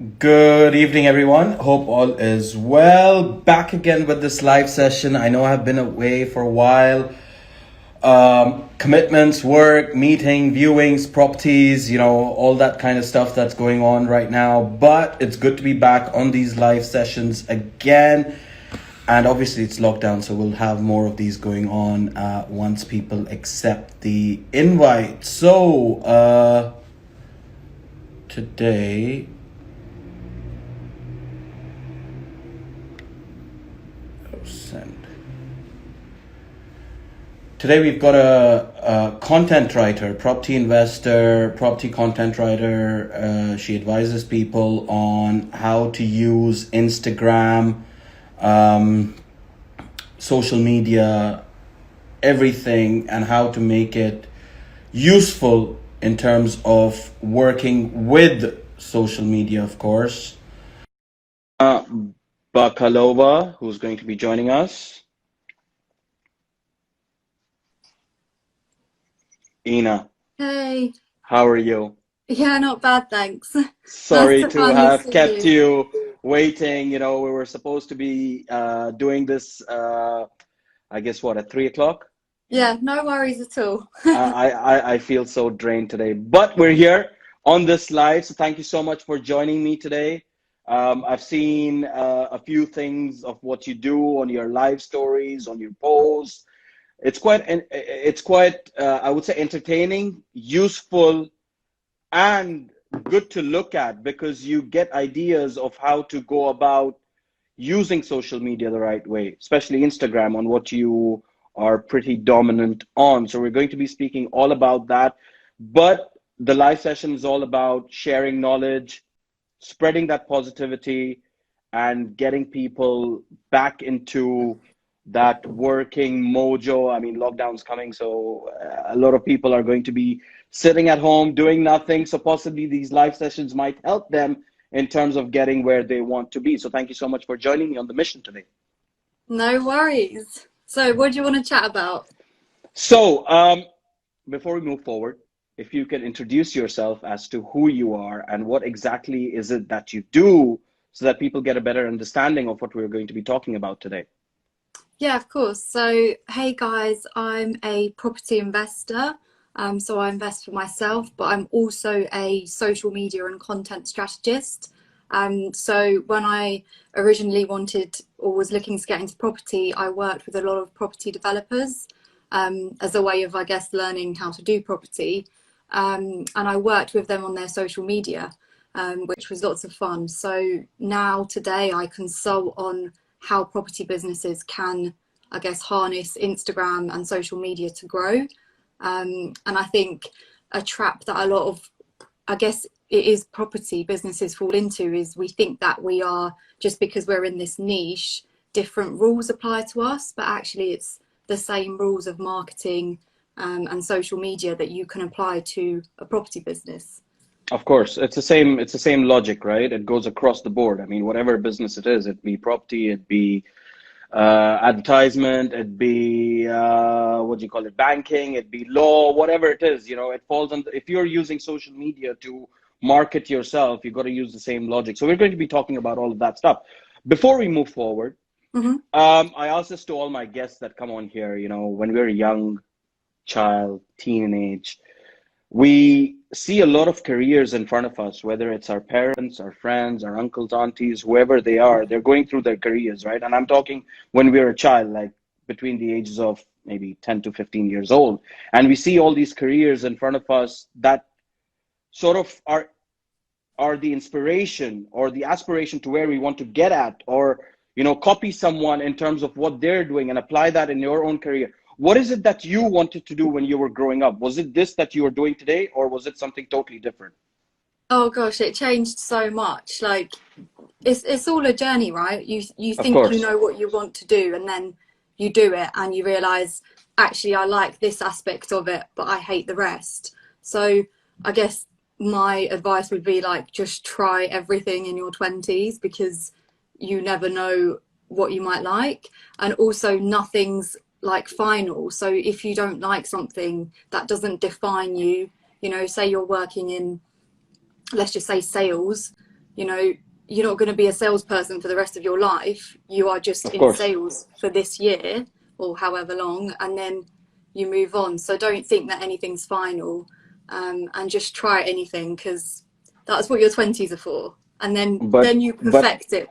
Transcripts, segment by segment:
Good evening, everyone. Hope all is well. Back again with this live session. I know I've been away for a while. Commitments, work, meeting, viewings, properties, all that kind of stuff that's going on right now. But it's good to be back on these live sessions again. And obviously, it's lockdown, so we'll have more of these going on once people accept the invite. So, today. Send. Today we've got a content writer, property investor, property content writer. She advises people on how to use Instagram, social media, everything, and how to make it useful in terms of working with social media, of course. Bakalova, who's going to be joining us. Ina, Hey. how are you? Yeah, not bad, thanks. Nice Sorry to to finally have see kept you. you waiting. We were supposed to be doing this, I guess, what, at 3 o'clock? Yeah, no worries at all. I feel so drained today, but we're here on this live. So thank you so much for joining me today. I've seen a few things of what you do on your live stories, on your posts. It's quite I would say entertaining, useful, and good to look at because you get ideas of how to go about using social media the right way, especially Instagram, on what you are pretty dominant on. So we're going to be speaking all about that. But the live session is all about sharing knowledge, spreading that positivity, and getting people back into that working mojo. I mean, lockdown's coming, so a lot of people are going to be sitting at home doing nothing. So possibly these live sessions might help them in terms of getting where they want to be. So thank you so much for joining me on the mission today. No worries. So, what do you want to chat about? So before we move forward, if you can introduce yourself as to who you are and what exactly is it that you do so that people get a better understanding of what we're going to be talking about today. Yeah, of course. So, hey guys, I'm a property investor. So I invest for myself, but I'm also a social media and content strategist. So when I originally wanted or was looking to get into property, I worked with a lot of property developers as a way of, I guess, learning how to do property. And I worked with them on their social media, which was lots of fun. So now today I consult on how property businesses can, I guess, harness Instagram and social media to grow. And I think a trap that a lot of, I guess it is property businesses fall into is we think that we are, just because we're in this niche, different rules apply to us, but actually it's the same rules of marketing and social media that you can apply to a property business. Of course, it's the same logic, right? It goes across the board. I mean, whatever business it is, it be property, it be advertisement, it be what do you call it, banking, it be law, whatever it is, it falls under. If you're using social media to market yourself, you've got to use the same logic. So we're going to be talking about all of that stuff. Before we move forward, Mm-hmm. I ask this to all my guests that come on here. When we're a young child, teenage, we see a lot of careers in front of us, whether it's our parents, our friends, our uncles, aunties, whoever they are, they're going through their careers, right? And I'm talking when we're a child, like between the ages of maybe 10 to 15 years old. And we see all these careers in front of us that sort of are the inspiration or the aspiration to where we want to get at, or copy someone in terms of what they're doing and apply that in your own career. What is it that you wanted to do when you were growing up? Was it this that you are doing today, or was it something totally different? Oh gosh, it changed so much. Like it's all a journey, right? You Of think you course. know what you want to do, and then you do it and you realize actually I like this aspect of it, but I hate the rest. So I guess my advice would be like just try everything in your 20s, because you never know what you might like, and also nothing's like final. So if you don't like something, that doesn't define you. Say you're working in, let's just say, sales. you know, you're not going to be a salesperson for the rest of your life. You are just Of in course. sales for this year or however long, and then you move on. So don't think that anything's final, and just try anything, because that's what your 20s are for. And then But you but perfect it.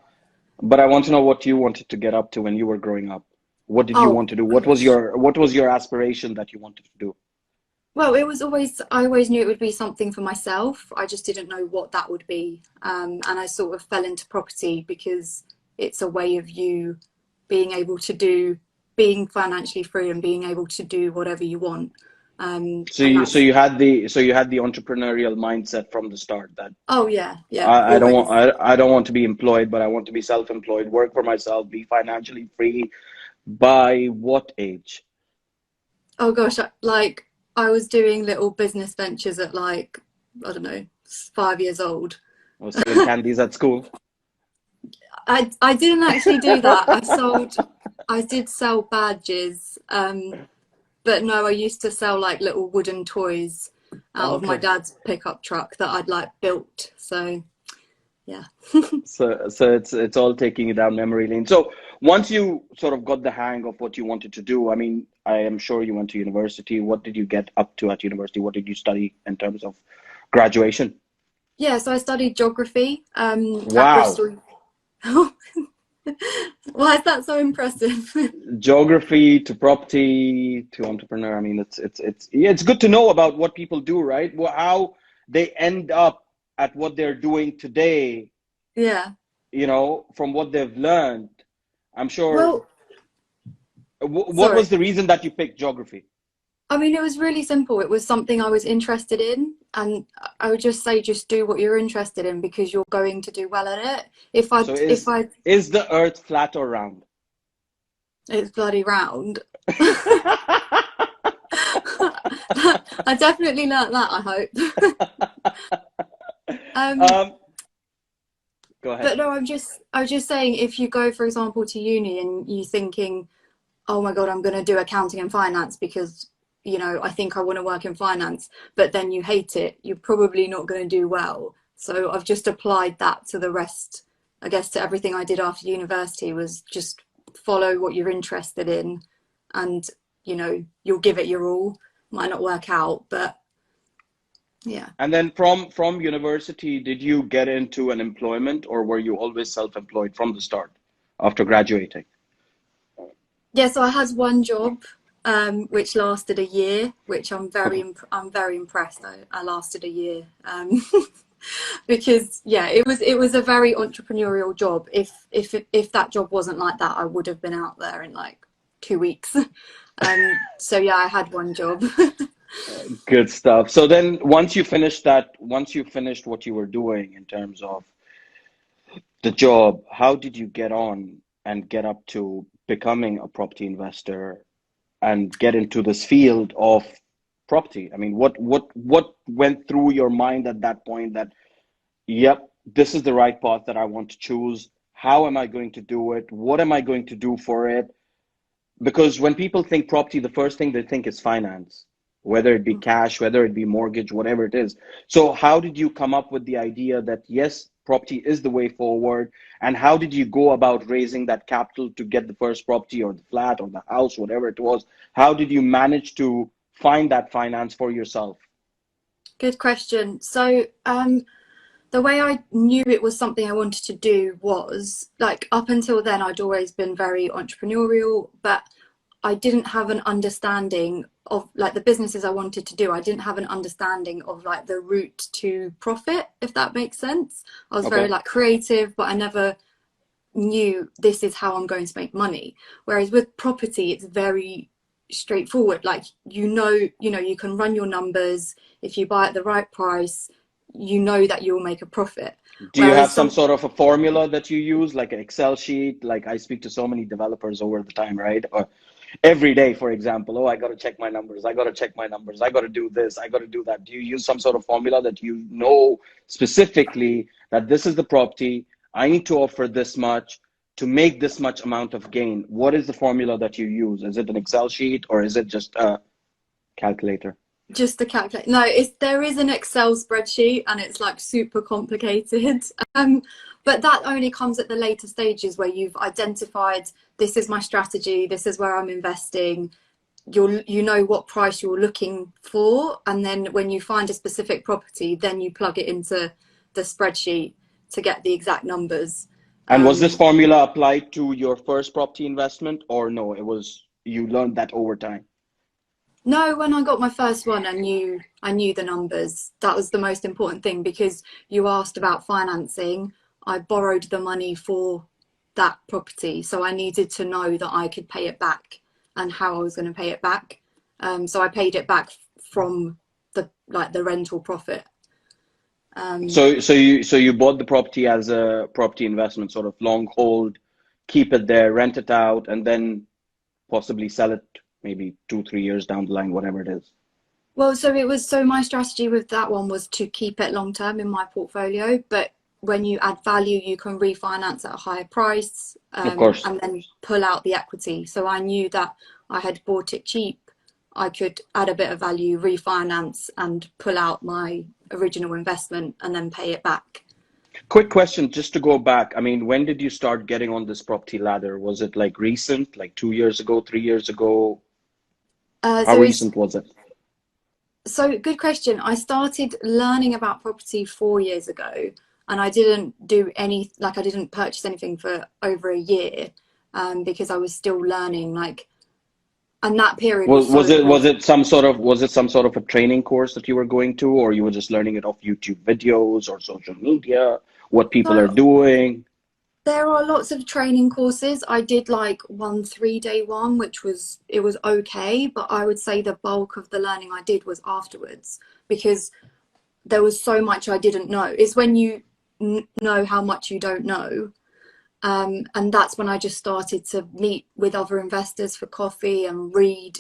but I want to know what you wanted to get up to when you were growing up. What did you Oh want to do? gosh. What was your aspiration that you wanted to do? Well, I always knew it would be something for myself. I just didn't know what that would be. And I sort of fell into property because it's a way of you being able to being financially free and being able to do whatever you want. So And you that's, you had the entrepreneurial mindset from the start that oh yeah, yeah, always. I don't want to be employed, but I want to be self-employed, work for myself, be financially free. By what age? Oh gosh, like I was doing little business ventures at like, I don't know, 5 years old. I was selling candies at school. I didn't actually do that. I did sell badges, but no, I used to sell like little wooden toys out of my Okay. dad's pickup truck that I'd like built. So yeah. So it's all taking you down memory lane. So once you sort of got the hang of what you wanted to do, I mean, I am sure you went to university. What did you get up to at university? What did you study in terms of graduation? Yeah, so I studied geography at Wow. Bristol. Why is that so impressive? Geography to property to entrepreneur. I mean, it's yeah, it's good to know about what people do, right? How they end up at what they're doing today, Yeah. from what they've learned. I'm sure. Well, What was sorry. the reason that you picked geography? I mean, it was really simple. It was something I was interested in, and I would just say, just do what you're interested in because you're going to do well at it. So If I, is the Earth flat or round? it's bloody round. I definitely learnt that, I hope. Um, um, Go ahead. but no, I was just saying, if you go, for example, to uni and you're thinking, oh my God, I'm going to do accounting and finance because, I think I want to work in finance, but then you hate it, you're probably not going to do well. So I've just applied that to the rest, I guess, to everything I did after university, was just follow what you're interested in, and, you'll give it your all. Might not work out, but yeah. And then from university, did you get into an employment or were you always self-employed from the start after graduating? Yeah, so I had one job, which lasted a year, which Okay. I'm very impressed. I lasted a year, because yeah, it was a very entrepreneurial job. If that job wasn't like that, I would have been out there in like 2 weeks. So yeah, I had one job. Good stuff. So then once you finished what you were doing in terms of the job, how did you get on and get up to becoming a property investor and get into this field of property? I mean, what went through your mind at that point that, yep, this is the right path that I want to choose. How am I going to do it? What am I going to do for it? Because when people think property, the first thing they think is finance, whether it be cash, whether it be mortgage, whatever it is. So how did you come up with the idea that yes, property is the way forward? And how did you go about raising that capital to get the first property or the flat or the house, whatever it was? How did you manage to find that finance for yourself? Good question. So, the way I knew it was something I wanted to do was, like, up until then, I'd always been very entrepreneurial, but I didn't have an understanding of like the businesses I wanted to do. I didn't have an understanding of like the route to profit, if that makes sense. I was very Okay. like creative, but I never knew this is how I'm going to make money. Whereas with property, it's very straightforward. Like, you can run your numbers. If you buy at the right price, you know that you'll make a profit. Do you have Whereas some some, sort of a formula that you use, like an Excel sheet? Like I speak to so many developers over the time, right? Or every day, for example, oh, I got to check my numbers. I got to check my numbers. I got to do this. I got to do that. Do you use some sort of formula that you know specifically that this is the property, I need to offer this much to make this much amount of gain? What is the formula that you use? Is it an Excel sheet or is it just a calculator? just to calculate. No, there is an Excel spreadsheet and it's like super complicated. But that only comes at the later stages where you've identified, this is my strategy, this is where I'm investing. You know what price you're looking for, and then when you find a specific property, then you plug it into the spreadsheet to get the exact numbers. And was this formula applied to your first property investment, or no, it was, you learned that over time? No, when I got my first one, I knew the numbers. That was the most important thing, because you asked about financing. I borrowed the money for that property, so I needed to know that I could pay it back and how I was going to pay it back. So I paid it back from the rental profit. So you bought the property as a property investment, sort of long hold, keep it there, rent it out, and then possibly sell it maybe 2-3 years down the line, whatever it is. Well, so my strategy with that one was to keep it long term in my portfolio, but when you add value, you can refinance at a higher price, Of course. and then pull out the equity. So I knew that I had bought it cheap. I could add a bit of value, refinance, and pull out my original investment and then pay it back. Quick question, just to go back. I mean, when did you start getting on this property ladder? Was it like recent, like 2 years ago, 3 years ago? How recent was it? So good question. I started learning about property 4 years ago, and I didn't I didn't purchase anything for over a year, because I was still learning, and that period was it some sort of a training course that you were going to, or you were just learning it off YouTube videos or social media, what people are doing? There are lots of training courses. I did like one 3-day one, which was okay, but I would say the bulk of the learning I did was afterwards, because there was so much I didn't know. It's when you know how much you don't know. And that's when I just started to meet with other investors for coffee and read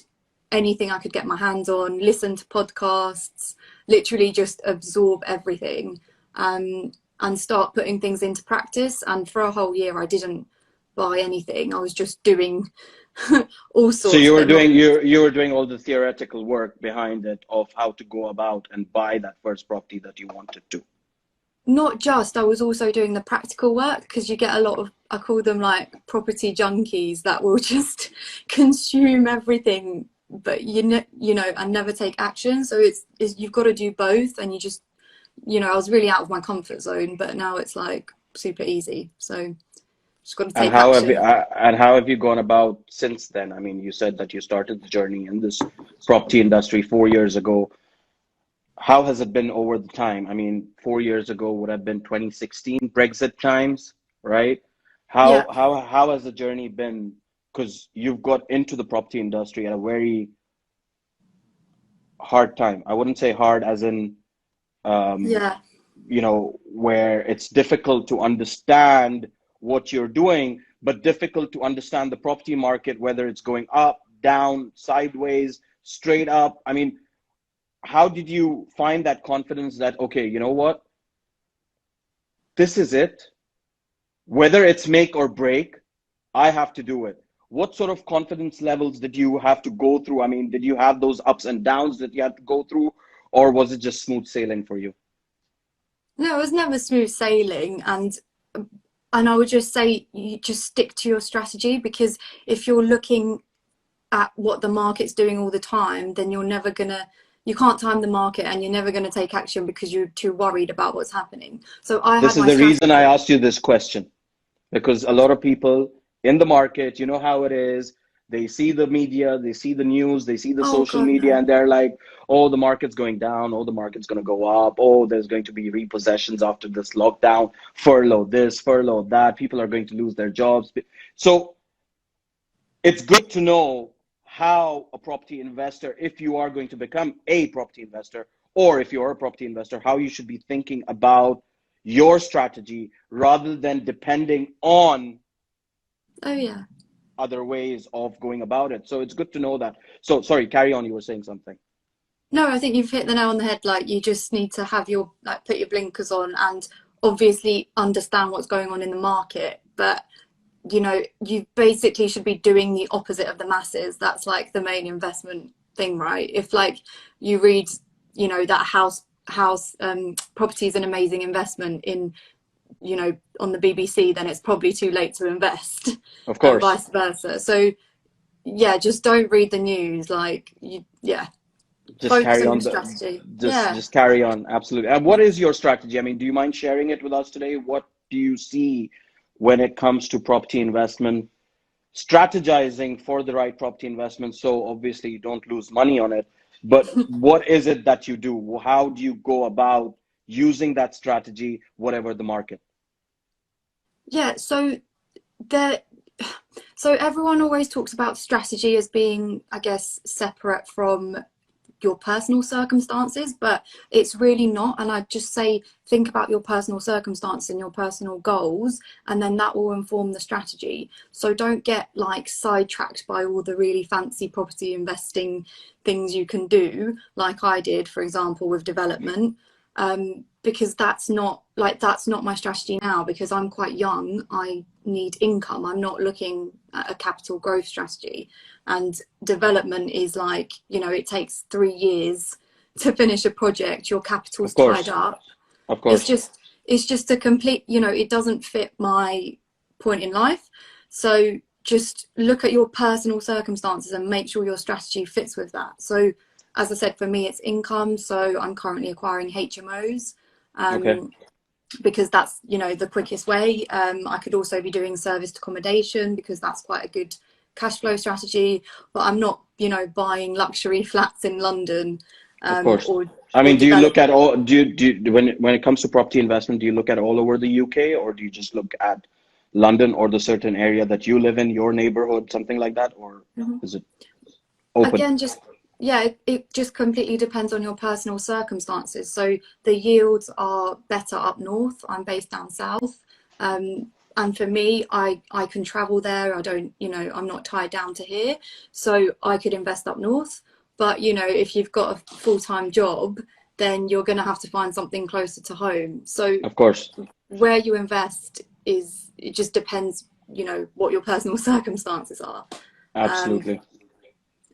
anything I could get my hands on, listen to podcasts, literally just absorb everything, and start putting things into practice. And for a whole year, I didn't buy anything. I was just doing all sorts. So you were doing all the theoretical work behind it of how to go about and buy that first property that you wanted to. Not just, I was also doing the practical work, because you get a lot of, I call them like property junkies that will just consume everything, but you know, and never take action. So it's you've got to do both, and you just, I was really out of my comfort zone, but now it's like super easy. So just got to take action. And how have you gone about since then? I mean, you said that you started the journey in this property industry 4 years ago. How has it been over the time? I mean, 4 years ago would have been 2016 Brexit times, right? How has the journey been? Because you've got into the property industry at a very hard time. I wouldn't say hard as in, where it's difficult to understand what you're doing, but difficult to understand the property market, whether it's going up, down, sideways, straight up. I mean, how did you find that confidence that, okay, you know what, this is it, whether it's make or break, I have to do it? What sort of confidence levels did you have to go through? I mean, did you have those ups and downs that you had to go through, or was it just smooth sailing for you? No, it was never smooth sailing, and I would just say you just stick to your strategy, because if you're looking at what the market's doing all the time, then you can't time the market, and you're never going to take action because you're too worried about what's happening. So this is the reason I asked you this question, because a lot of people in the market, you know how it is, they see the media, they see the news, they see the social media, and they're like, oh, the market's going down, oh, the market's going to go up, oh, there's going to be repossessions after this lockdown, furlough this, furlough that, people are going to lose their jobs. So it's good to know how a property investor, if you are going to become a property investor, or if you're a property investor, how you should be thinking about your strategy rather than depending on other ways of going about it. So it's good to know that. So sorry, carry on, you were saying something. No, I think you've hit the nail on the head. Like, you just need to have your, put your blinkers on and obviously understand what's going on in the market, but you basically should be doing the opposite of the masses. That's like the main investment thing, right? If like you read, you know, that house property is an amazing investment in, you know, on the BBC, then it's probably too late to invest, Of and course. vice versa. So yeah, just don't read the news. Like, yeah, Just focus carry on your on strategy. Yeah. just carry on. Absolutely. And what is your strategy? I mean, do you mind sharing it with us today? What do you see when it comes to property investment, strategizing for the right property investment, so obviously you don't lose money on it? But what is it that you do? How do you go about using that strategy, whatever the market? Yeah, there so everyone always talks about strategy as being, I guess, separate from your personal circumstances, but it's really not. And I'd just say, think about your personal circumstances and your personal goals, and then that will inform the strategy. So don't get like sidetracked by all the really fancy property investing things you can do, like I did, for example, with development. Because that's not my strategy now, because I'm quite young. I need income. I'm not looking at a capital growth strategy. And development is like, you know, it takes 3 years to finish a project. Your capital's Of tied course. up. Of It's course. just a complete, you know, it doesn't fit my point in life. So just look at your personal circumstances and make sure your strategy fits with that. So as I said, for me, it's income. So I'm currently acquiring HMOs, Okay. because that's, you know, the quickest way. I could also be doing serviced accommodation, because that's quite a good cash flow strategy. But I'm not, you know, buying luxury flats in London, Of course. or I mean, do you look developing. at all, when it comes to property investment, do you look at all over the UK, or do you just look at London or the certain area that you live in, your neighborhood, something like that? Or is it open? Again, just, yeah, it just completely depends on your personal circumstances. So the yields are better up north. I'm based down south. And for me, I can travel there. I don't, you know, I'm not tied down to here. So I could invest up north. But, you know, if you've got a full-time job, then you're going to have to find something closer to home. So Of course. where you invest it just depends, you know, what your personal circumstances are. Um, Absolutely.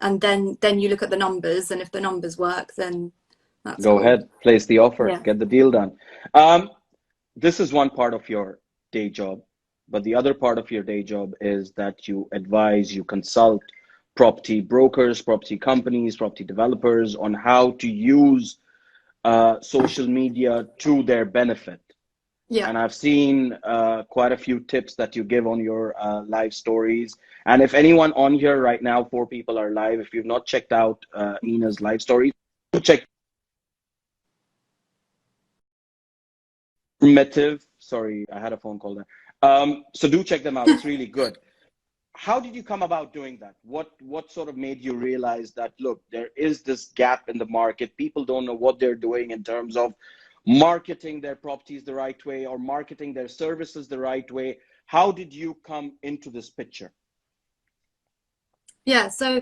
and then you look at the numbers, and if the numbers work, then that's Go cool. ahead, place the offer, Yeah. get the deal done. Um, this is one part of your day job, but the other part of your day job is that you advise, you consult property brokers, property companies, property developers on how to use social media to their benefit. Yeah. And I've seen quite a few tips that you give on your live stories. And if anyone on here right now, 4 people are live. If you've not checked out Ina's live stories, check informative. Sorry, I had a phone call there. So do check them out. It's really good. How did you come about doing that? What sort of made you realize that, look, there is this gap in the market. People don't know what they're doing in terms of marketing their properties the right way or marketing their services the right way. How did you come into this picture? Yeah, so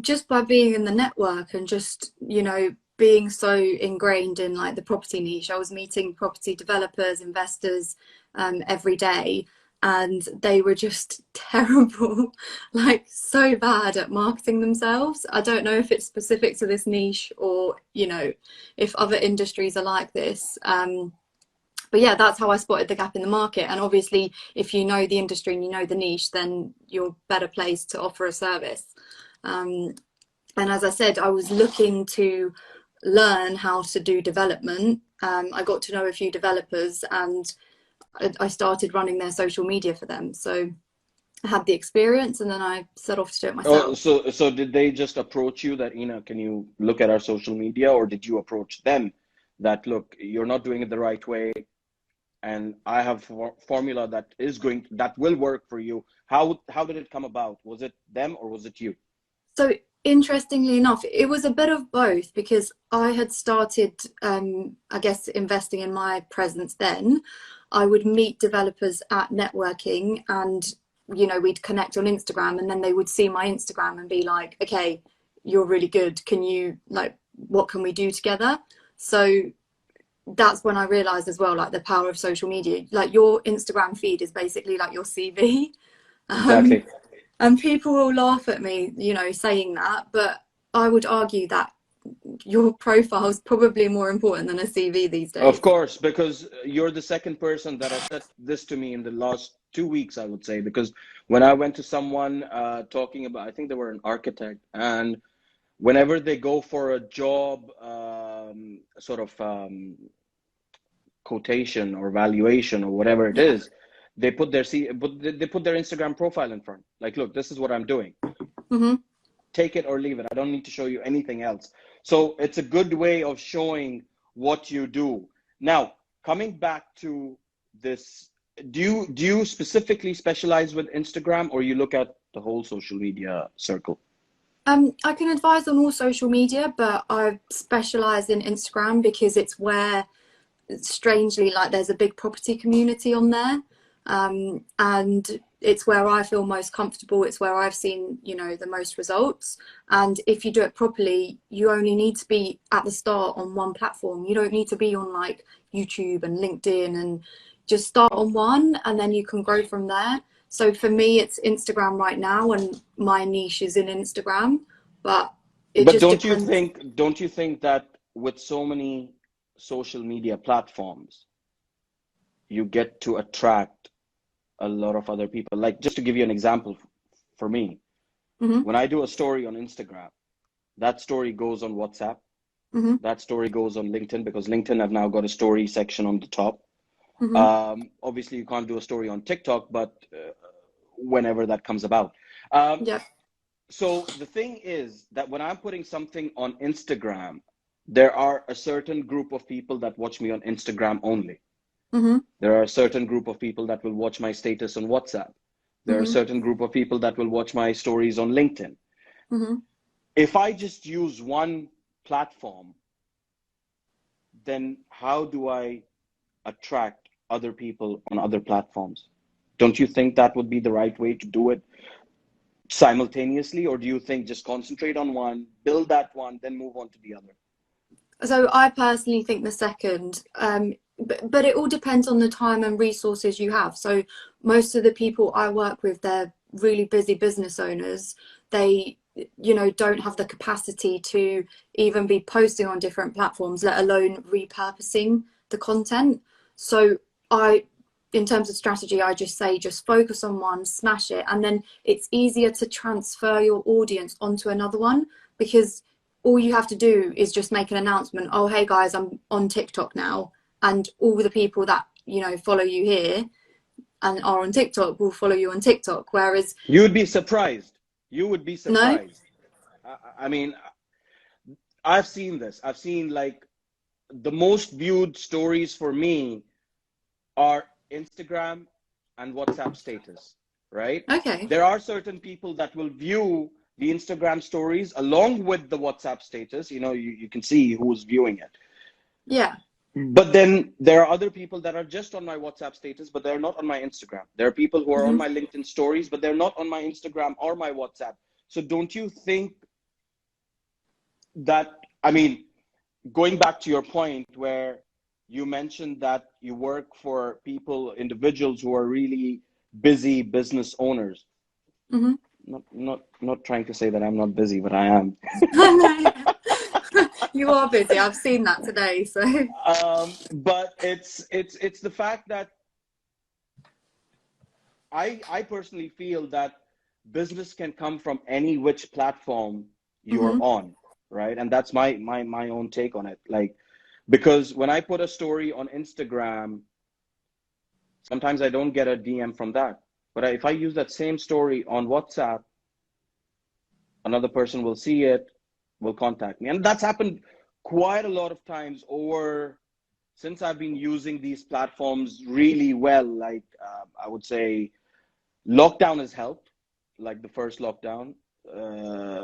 just by being in the network and just, you know, being so ingrained in like the property niche, I was meeting property developers, investors, every day, and they were just terrible, like so bad at marketing themselves. I don't know if it's specific to this niche, or, you know, if other industries are like this. But yeah, that's how I spotted the gap in the market. And obviously, if you know the industry and you know the niche, then you're better placed to offer a service. And as I said, I was looking to learn how to do development. I got to know a few developers, and I started running their social media for them. So I had the experience, and then I set off to do it Oh, myself. so did they just approach you that, can you look at our social media, or did you approach them that, look, you're not doing it the right way, and I have formula that will work for you? How did it come about? Was it them or was it you? So interestingly enough, it was a bit of both, because I had started, I guess, investing in my presence then. I would meet developers at networking, and, you know, we'd connect on Instagram, and then they would see my Instagram and be like, okay, you're really good. Can you, like, what can we do together? So that's when I realized as well, like, the power of social media. Like, your Instagram feed is basically like your CV. Um, Exactly. and people will laugh at me, you know, saying that, but I would argue that your profile is probably more important than a CV these Of days. course, because you're the second person that has said this to me in the last 2 weeks, I would say. Because when I went to someone talking about, I think they were an architect, and whenever they go for a job, sort of quotation or valuation or whatever it Yeah. is, they put their they put their Instagram profile in front. Like, look, this is what I'm doing. Mm-hmm. Take it or leave it. I don't need to show you anything else. So it's a good way of showing what you do. Now, coming back to this, do you specifically specialize with Instagram, or you look at the whole social media circle? I can advise on all social media, but I specialize in Instagram because it's where, strangely, like there's a big property community on there, and it's where I feel most comfortable. It's where I've seen, you know, the most results. And if you do it properly, you only need to be at the start on one platform. You don't need to be on like YouTube and LinkedIn, and just start on one, and then you can grow from there. So for me, it's Instagram right now, and my niche is in Instagram, but it But just depends. don't you think that with so many social media platforms, you get to attract a lot of other people? Like, just to give you an example, for me, Hmm. when I do a story on Instagram, that story goes on WhatsApp, Hmm. that story goes on LinkedIn, because LinkedIn have now got a story section on the top. Hmm. Obviously, you can't do a story on TikTok, but whenever that comes about. Um, Yep. so the thing is that when I'm putting something on Instagram, there are a certain group of people that watch me on Instagram only. Hmm. There are a certain group of people that will watch my status on WhatsApp. There are a Hmm. certain group of people that will watch my stories on LinkedIn. Hmm. If I just use one platform, then how do I attract other people on other platforms? Don't you think that would be the right way to do it simultaneously, or do you think just concentrate on one, build that one, then move on to the other? So I personally think the second, but it all depends on the time and resources you have. So most of the people I work with, they're really busy business owners. They, you know, don't have the capacity to even be posting on different platforms, let alone repurposing the content. So I, in terms of strategy, I just say just focus on one, smash it, and then it's easier to transfer your audience onto another one, because all you have to do is just make an announcement. Oh, hey guys, I'm on TikTok now, and all the people that, you know, follow you here and are on TikTok will follow you on TikTok. Whereas, You would be surprised. You would be no. surprised. I mean, I've seen this. I've seen, like, the most viewed stories for me are Instagram and WhatsApp status, right? Okay. There are certain people that will view the Instagram stories along with the WhatsApp status. You know, you can see who's viewing it. Yeah. But then there are other people that are just on my WhatsApp status, but they're not on my Instagram. There are people who are on Hmm. my LinkedIn stories, but they're not on my Instagram or my WhatsApp. So don't you think that, I mean, going back to your point where you mentioned that you work for people, individuals who are really busy business owners. Hmm. Not trying to say that I'm not busy, but I am. You are busy. I've seen that today. So. But it's the fact that I personally feel that business can come from any which platform you're Hmm. on, right? And that's my own take on it. Like, because when I put a story on Instagram, sometimes I don't get a DM from that. But if I use that same story on WhatsApp, another person will see it, will contact me. And that's happened quite a lot of times over since I've been using these platforms really well. Like, I would say lockdown has helped, like the first lockdown.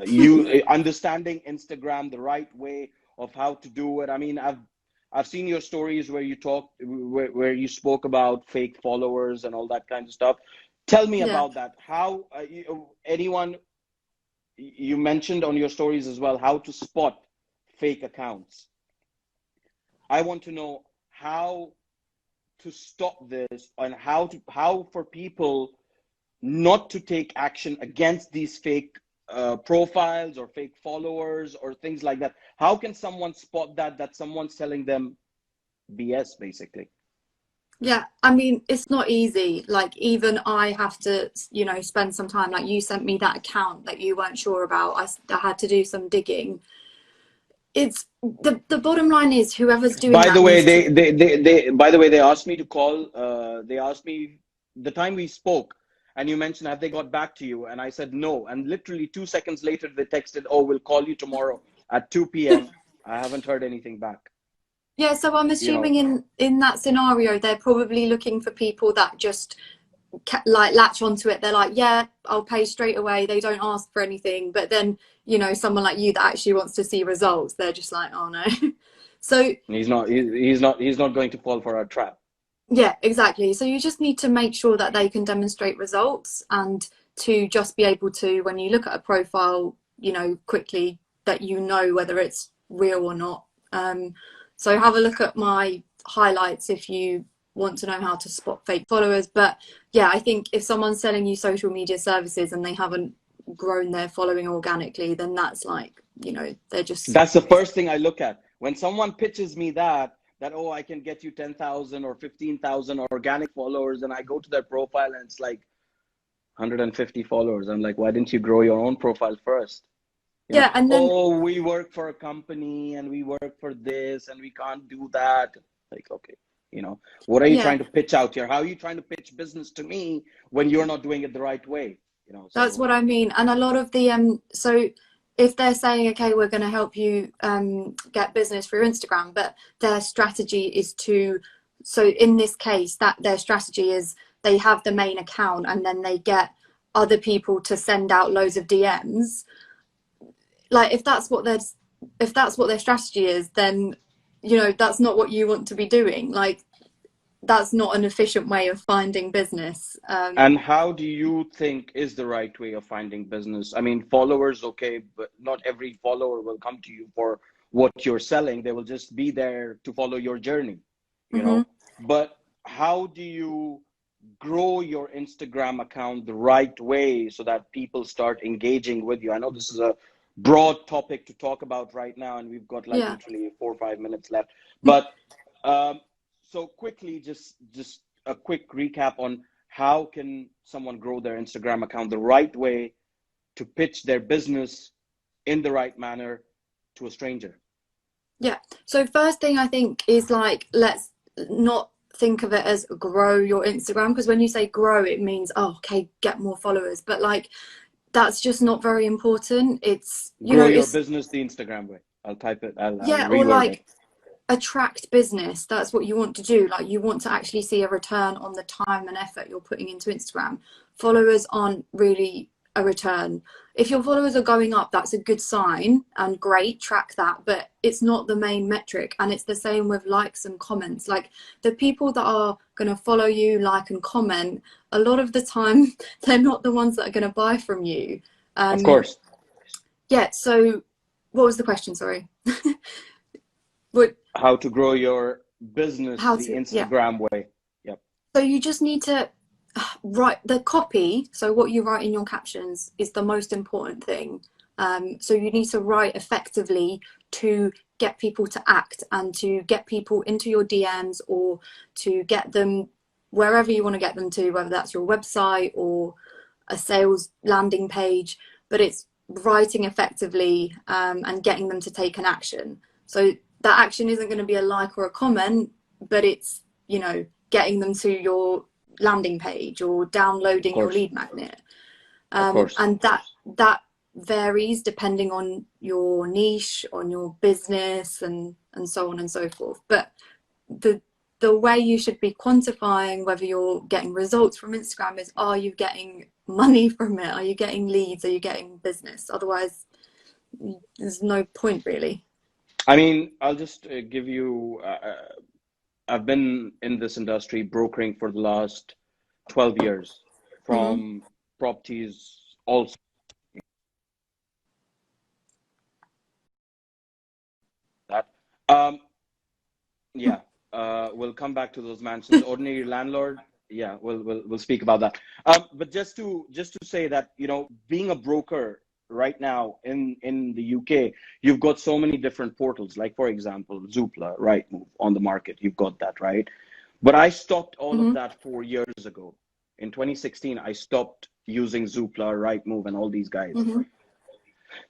You understanding Instagram the right way of how to do it. I mean, I've seen your stories where you talked, where you spoke about fake followers and all that kind of stuff. Tell me Yeah. about that. How anyone, you mentioned on your stories as well how to spot fake accounts. I want to know how to stop this, and how for people not to take action against these fake profiles or fake followers or things like that? How can someone spot that someone's telling them BS basically? Yeah, I mean, it's not easy. Like, even I have to, spend some time. Like, you sent me that account that you weren't sure about. I had to do some digging. It's the bottom line is whoever's doing By that the way, needs to. by the way, they asked me to call. They asked me the time we spoke, and you mentioned, have they got back to you? And I said no. And literally 2 seconds later, they texted, oh, we'll call you tomorrow at 2 p.m. I haven't heard anything back. Yeah, so I'm You assuming know, in that scenario, they're probably looking for people that just like latch onto it. They're like, yeah, I'll pay straight away. They don't ask for anything. But then, someone like you that actually wants to see results, they're just like, oh no. So he's not going to fall for our trap. yeah, exactly. So you just need to make sure that they can demonstrate results, and to just be able to, when you look at a profile, quickly, that whether it's real or not. So have a look at my highlights if you want to know how to spot fake followers. But yeah, I think if someone's selling you social media services and they haven't grown their following organically, then that's like, they're just. That's the first thing I look at. When someone pitches me that, oh, I can get you 10,000 or 15,000 organic followers, and I go to their profile and it's like 150 followers. I'm like, why didn't you grow your own profile first? Yeah, and then oh, we work for a company and we work for this and we can't do that. Like, okay, what are you trying to pitch out here? How are you trying to pitch business to me when you're not doing it the right way? That's what I mean. And a lot of the so if they're saying, okay, we're going to help you get business through Instagram, but their strategy is so in this case, that their strategy is they have the main account and then they get other people to send out loads of DMs. Like, if that's what their strategy is, then that's not what you want to be doing. Like, that's not an efficient way of finding business. And how do you think is the right way of finding business? I mean, followers, okay, but not every follower will come to you for what you're selling. They will just be there to follow your journey, But how do you grow your Instagram account the right way so that people start engaging with you? I know this is a broad topic to talk about right now, and we've got literally 4 or 5 minutes left. But so quickly, just a quick recap on how can someone grow their Instagram account the right way to pitch their business in the right manner to a stranger? Yeah. So first thing I think is, like, let's not think of it as grow your Instagram, because when you say grow, it means, oh, okay, get more followers. But like, that's just not very important. It's grow your business the Instagram way. I'll type it. I'll or reword it. Attract business. That's what you want to do. Like, you want to actually see a return on the time and effort you're putting into Instagram. Followers aren't really a return. If your followers are going up, that's a good sign and great, track that, but it's not the main metric. And it's the same with likes and comments. Like, the people that are going to follow you, like and comment, a lot of the time they're not the ones that are going to buy from you. Of course. Yeah. So what was the question? Sorry. How to grow your business the Instagram way. Yep. So you just need to write the copy. So what you write in your captions is the most important thing. So you need to write effectively to get people to act and to get people into your DMs, or to get them wherever you want to get them to, whether that's your website or a sales landing page. But it's writing effectively and getting them to take an action. So that action isn't going to be a like or a comment, but it's, getting them to your landing page or downloading your lead magnet. And that varies depending on your niche, on your business, and so on and so forth. But the way you should be quantifying whether you're getting results from Instagram is, are you getting money from it? Are you getting leads? Are you getting business? Otherwise, there's no point, really. I mean, I'll just give you, I've been in this industry brokering for the last 12 years, from properties also. That. We'll come back to those mansions. Ordinary landlord. Yeah, we'll speak about that. But just to say that, being a broker right now in the UK, you've got so many different portals. Like for example, Zoopla, Rightmove on the market. You've got that, right? But I stopped all of Hmm. that 4 years ago. In 2016, I stopped using Zoopla, Rightmove, and all these guys. Hmm. Hmm.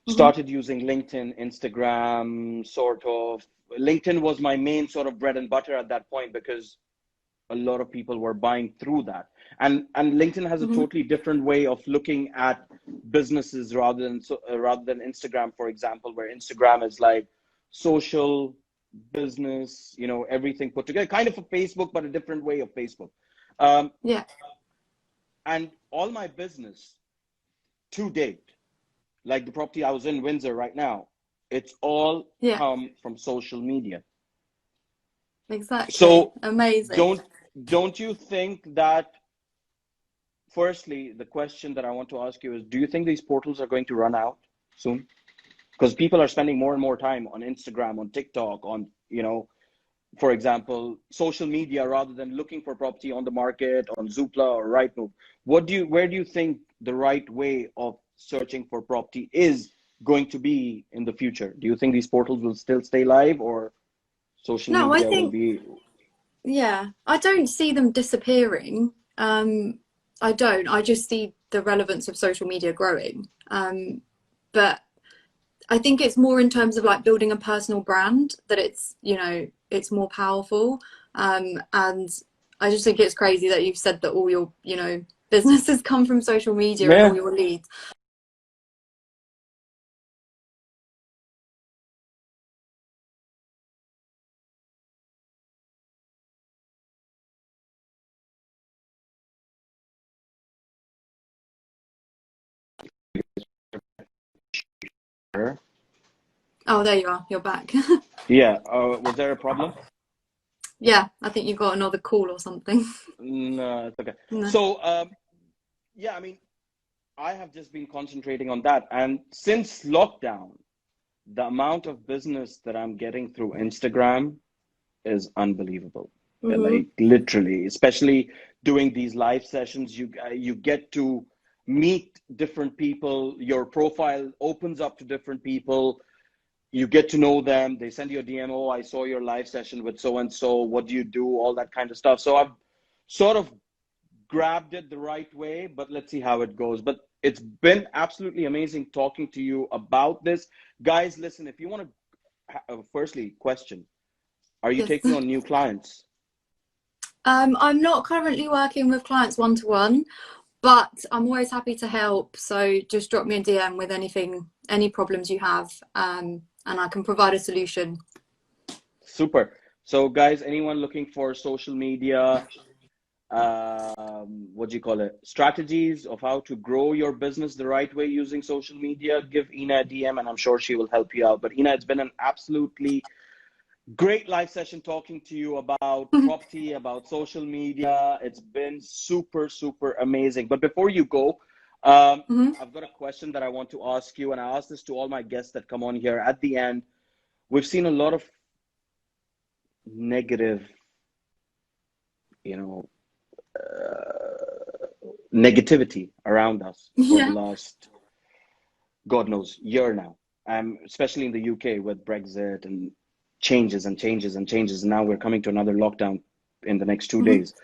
Started using LinkedIn, Instagram, sort of. LinkedIn was my main sort of bread and butter at that point because a lot of people were buying through that. And LinkedIn has a Hmm. totally different way of looking at businesses rather than Instagram, for example, where Instagram is like social, business, everything put together, kind of a Facebook, but a different way of Facebook. Um, Yeah. and all my business to date, like the property I was in Windsor right now, it's all Yeah. come from social media. Exactly. So Amazing. don't you think that, firstly, the question that I want to ask you is, do you think these portals are going to run out soon? Because people are spending more and more time on Instagram, on TikTok, on, for example, social media rather than looking for property on the market on Zoopla or Rightmove. Where do you think the right way of searching for property is going to be in the future? Do you think these portals will still stay live, or social No, I media will think, be? yeah, I don't see them disappearing. I don't. I just see the relevance of social media growing. But I think it's more in terms of like building a personal brand that it's more powerful. And I just think it's crazy that you've said that all your, businesses come from social media and all Yeah. your leads. Oh, there you are. You're back. Yeah. Was there a problem? Yeah, I think you got another call or something. No, it's okay. No. So, yeah, I mean, I have just been concentrating on that. And since lockdown, the amount of business that I'm getting through Instagram is unbelievable. Like Hmm. literally, especially doing these live sessions, you get to meet different people. Your profile opens up to different people. You get to know them. They send you a DM. Oh, I saw your live session with so and so. What do you do? All that kind of stuff. So I've sort of grabbed it the right way, but let's see how it goes. But it's been absolutely amazing talking to you about this. Guys, listen, if you want to, firstly, question, are you Yes. taking on new clients? I'm not currently working with clients one to one, but I'm always happy to help. So just drop me a DM with anything, any problems you have, and I can provide a solution. Super. So, guys, anyone looking for social media, what do you call it? Strategies of how to grow your business the right way using social media, give Ina a DM and I'm sure she will help you out. But Ina, it's been an absolutely great live session talking to you about property, about social media. It's been super, super amazing. But before you go, Hmm. I've got a question that I want to ask you, and I ask this to all my guests that come on here at the end. We've seen a lot of negative, you know, negativity around us for the Yeah. last, God knows, year now. Especially in the UK with Brexit and changes and changes and changes. Now we're coming to another lockdown in the next 2 days.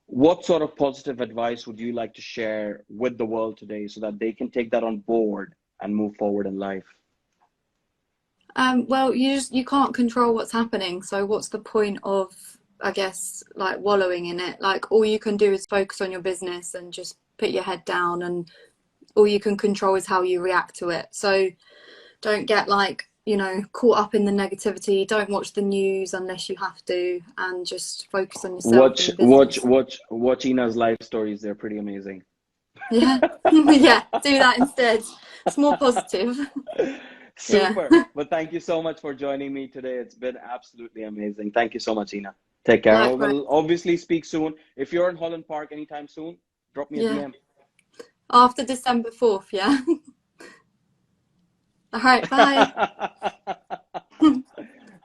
What sort of positive advice would you like to share with the world today so that they can take that on board and move forward in life? Well, you can't control what's happening. So what's the point of, I guess, like wallowing in it? Like all you can do is focus on your business and just put your head down, and all you can control is how you react to it. So don't get like, caught up in the negativity. Don't watch the news unless you have to, and just focus on yourself and Watch, your watch, business. watch, watch Ina's life stories. They're pretty amazing. Yeah. Yeah, do that instead. It's more positive. Yeah. Super. But thank you so much for joining me today. It's been absolutely amazing. Thank you so much, Ina. Take care. And Likewise. we'll obviously speak soon. If you're in Holland Park anytime soon, drop me a Yeah. DM. After December 4th, yeah. All right, bye.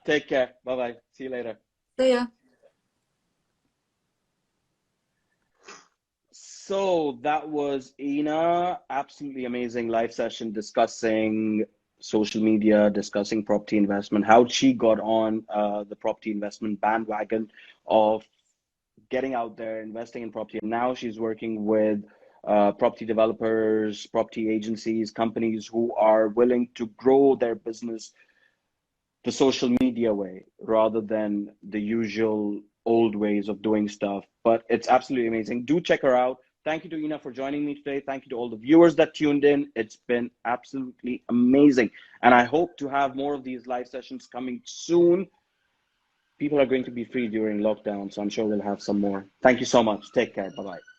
Take care. Bye bye. See you later. See ya. So that was Ina. Absolutely amazing live session discussing social media, discussing property investment, how she got on the property investment bandwagon of getting out there, investing in property. And now she's working with property developers, property agencies, companies who are willing to grow their business the social media way rather than the usual old ways of doing stuff. But it's absolutely amazing. Do check her out. Thank you to Ina for joining me today. Thank you to all the viewers that tuned in. It's been absolutely amazing. And I hope to have more of these live sessions coming soon. People are going to be free during lockdown, so I'm sure we'll have some more. Thank you so much. Take care. Bye-bye.